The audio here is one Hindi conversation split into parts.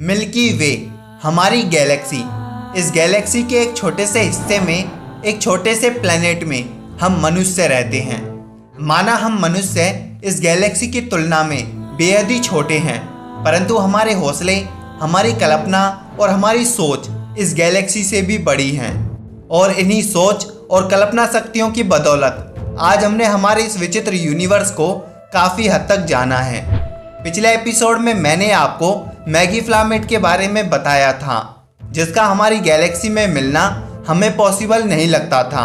मिल्की वे हमारी गैलेक्सी। इस गैलेक्सी के एक छोटे से हिस्से में, एक छोटे से प्लेनेट में हम मनुष्य रहते हैं। माना हम मनुष्य इस गैलेक्सी की तुलना में बेहद ही छोटे हैं, परंतु हमारे हौसले, हमारी कल्पना और हमारी सोच इस गैलेक्सी से भी बड़ी हैं। और इन्हीं सोच और कल्पना शक्तियों की बदौलत आज हमने हमारे इस विचित्र यूनिवर्स को काफ़ी हद तक जाना है। पिछले एपिसोड में मैंने आपको मैगी प्लैनेट के बारे में बताया था, जिसका हमारी गैलेक्सी में मिलना हमें पॉसिबल नहीं लगता था,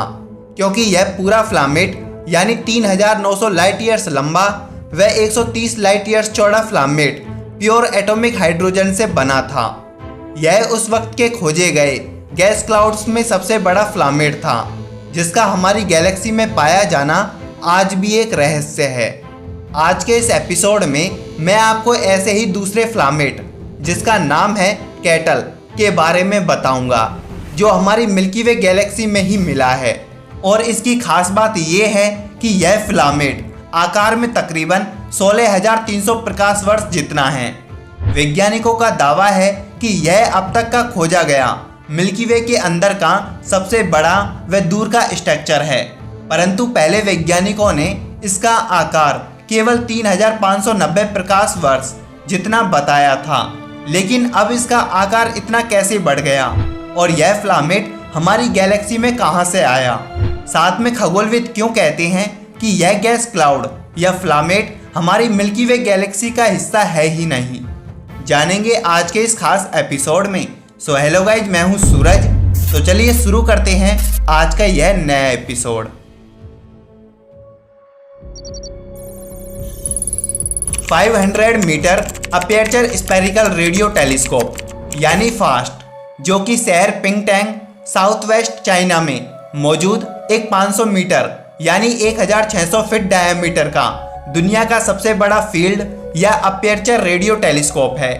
क्योंकि यह पूरा प्लैनेट यानी 3900 लाइट ईयर्स लंबा व 130 लाइट ईयर्स चौड़ा प्लैनेट प्योर एटॉमिक हाइड्रोजन से बना था। यह उस वक्त के खोजे गए गैस क्लाउड्स में सबसे बड़ा प्लैनेट था, जिसका हमारी गैलेक्सी में पाया जाना आज भी एक रहस्य है। आज के इस एपिसोड में मैं आपको ऐसे ही दूसरे प्लैनेट, जिसका नाम है कैटल, के बारे में बताऊंगा, जो हमारी मिल्की वे गैलेक्सी में ही मिला है। और इसकी खास बात यह है कि यह प्लैनेट आकार में तकरीबन 16,300 प्रकाश वर्ष जितना है। वैज्ञानिकों का दावा है कि यह अब तक का खोजा गया मिल्की वे के अंदर का सबसे बड़ा व दूर का स्ट्रक्चर है, परंतु पहले वैज्ञानिकों ने इसका आकार केवल 3,590 प्रकाश वर्ष जितना बताया था। लेकिन अब इसका आकार इतना कैसे बढ़ गया और यह प्लैनेट हमारी गैलेक्सी में कहां से आया? साथ में खगोलविद क्यों कहते हैं कि यह गैस क्लाउड या प्लैनेट हमारी मिल्की वे गैलेक्सी का हिस्सा है ही नहीं, जानेंगे आज के इस खास एपिसोड में। सो हेलो गाइज, मैं हूं सूरज। तो चलिए शुरू करते हैं आज का यह नया episode. 500 meter aperture spherical radio telescope यानी फास्ट, जो कि शहर पिंगटैंग साउथ वेस्ट चाइना में मौजूद एक 500 मीटर यानी 1600 फीट डायमीटर का दुनिया का सबसे बड़ा फील्ड या अपर्चर रेडियो टेलीस्कोप है,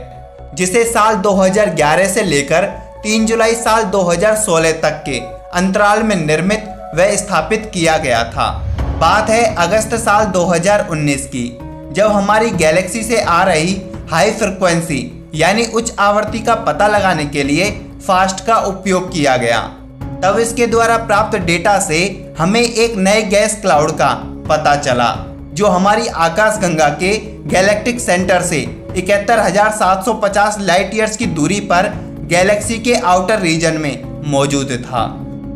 जिसे साल 2011 से लेकर 3 जुलाई साल 2016 तक के अंतराल में निर्मित व स्थापित किया गया था। बात है अगस्त साल 2019 की, जब हमारी गैलेक्सी से आ रही हाई फ्रिक्वेंसी यानी उच्च आवृत्ति का पता लगाने के लिए फास्ट का उपयोग किया गया। तब इसके द्वारा प्राप्त डेटा से हमें एक नए गैस क्लाउड का पता चला, जो हमारी आकाशगंगा के गैलेक्टिक सेंटर से 71,750 लाइट ईयर्स की दूरी पर गैलेक्सी के आउटर रीजन में मौजूद था।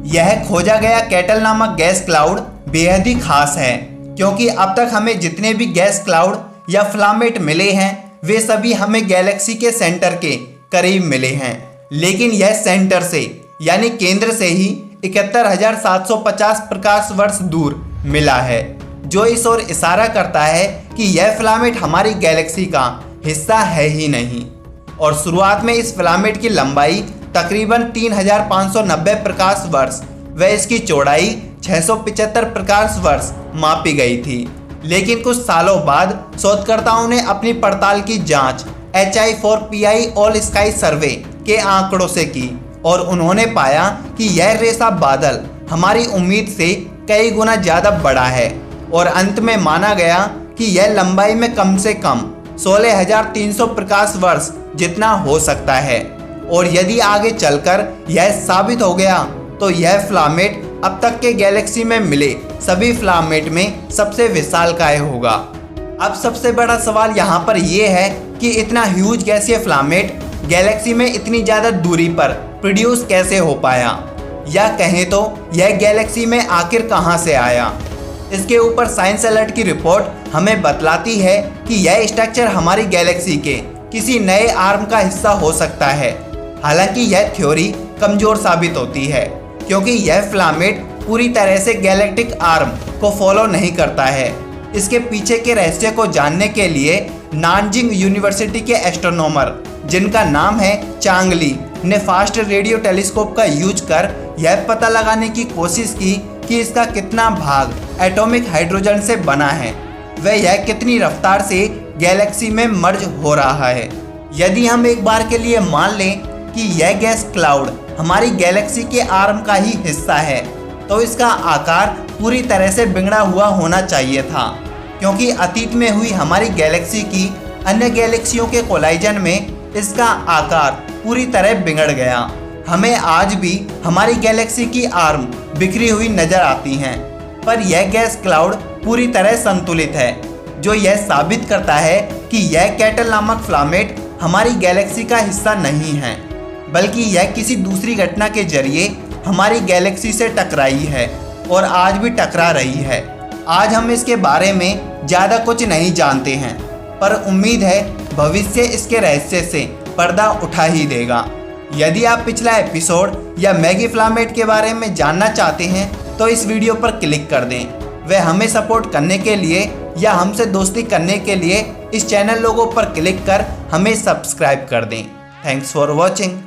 यह खोजा गया कैटल नामक गैस क्लाउड बेहद ही खास है, क्योंकि अब तक हमें जितने भी गैस क्लाउड या प्लैनेट मिले हैं वे सभी हमें गैलेक्सी के सेंटर के करीब मिले हैं, लेकिन यह सेंटर से यानी केंद्र से ही 71,750 प्रकाश वर्ष दूर मिला है, जो इस ओर इशारा करता है कि यह प्लैनेट हमारी गैलेक्सी का हिस्सा है ही नहीं। और शुरुआत में इस प्लैनेट की लंबाई तकरीबन 3,590 प्रकाश वर्ष व इसकी चौड़ाई 675 प्रकाश वर्ष मापी गई थी। लेकिन कुछ सालों बाद शोधकर्ताओं ने अपनी पड़ताल की जांच HI4PI ऑल स्काई सर्वे के आंकड़ों से की, और उन्होंने पाया कि यह रेसा बादल हमारी उम्मीद से कई गुना ज़्यादा बड़ा है। और अंत में माना गया कि यह लंबाई में कम से कम 16,300 प्रकाश वर्ष जितना हो सकता है। और यदि आगे चलकर यह साबित हो गया तो यह प्लैनेट अब तक के गैलेक्सी में मिले सभी प्लैनेट में सबसे विशालकाय होगा। अब सबसे बड़ा सवाल यहाँ पर यह है कि इतना ह्यूज गैसीय प्लैनेट गैलेक्सी में इतनी ज़्यादा दूरी पर प्रोड्यूस कैसे हो पाया, या कहें तो यह गैलेक्सी में आखिर कहाँ से आया। इसके ऊपर साइंस अलर्ट की रिपोर्ट हमें बतलाती है कि यह स्ट्रक्चर हमारी गैलेक्सी के किसी नए आर्म का हिस्सा हो सकता है। हालांकि यह थ्योरी कमजोर साबित होती है, क्योंकि यह प्लैनेट पूरी तरह से गैलेक्टिक आर्म को फॉलो नहीं करता है। इसके पीछे के रहस्य को जानने के लिए नानजिंग यूनिवर्सिटी के एस्ट्रोनॉमर, जिनका नाम है चांग ली, ने फास्ट रेडियो टेलीस्कोप का यूज कर यह पता लगाने की कोशिश की कि इसका कितना भाग एटॉमिक हाइड्रोजन से बना है व यह कितनी रफ्तार से गैलेक्सी में मर्ज हो रहा है। यदि हम एक बार के लिए मान लें कि यह गैस क्लाउड हमारी गैलेक्सी के आर्म का ही हिस्सा है, तो इसका आकार पूरी तरह से बिगड़ा हुआ होना चाहिए था, क्योंकि अतीत में हुई हमारी गैलेक्सी की अन्य गैलेक्सियों के कोलाइजन में इसका आकार पूरी तरह बिगड़ गया। हमें आज भी हमारी गैलेक्सी की आर्म बिखरी हुई नजर आती हैं, पर यह गैस क्लाउड पूरी तरह संतुलित है, जो यह साबित करता है कि यह कैटल नामक फ्लामेट हमारी गैलेक्सी का हिस्सा नहीं है, बल्कि यह किसी दूसरी घटना के जरिए हमारी गैलेक्सी से टकराई है और आज भी टकरा रही है। आज हम इसके बारे में ज़्यादा कुछ नहीं जानते हैं, पर उम्मीद है भविष्य इसके रहस्य से पर्दा उठा ही देगा। यदि आप पिछला एपिसोड या मैगी फ्लामेट के बारे में जानना चाहते हैं तो इस वीडियो पर क्लिक कर दें। वह हमें सपोर्ट करने के लिए या हमसे दोस्ती करने के लिए इस चैनल लोगो पर क्लिक कर हमें सब्सक्राइब कर दें। Thanks for watching.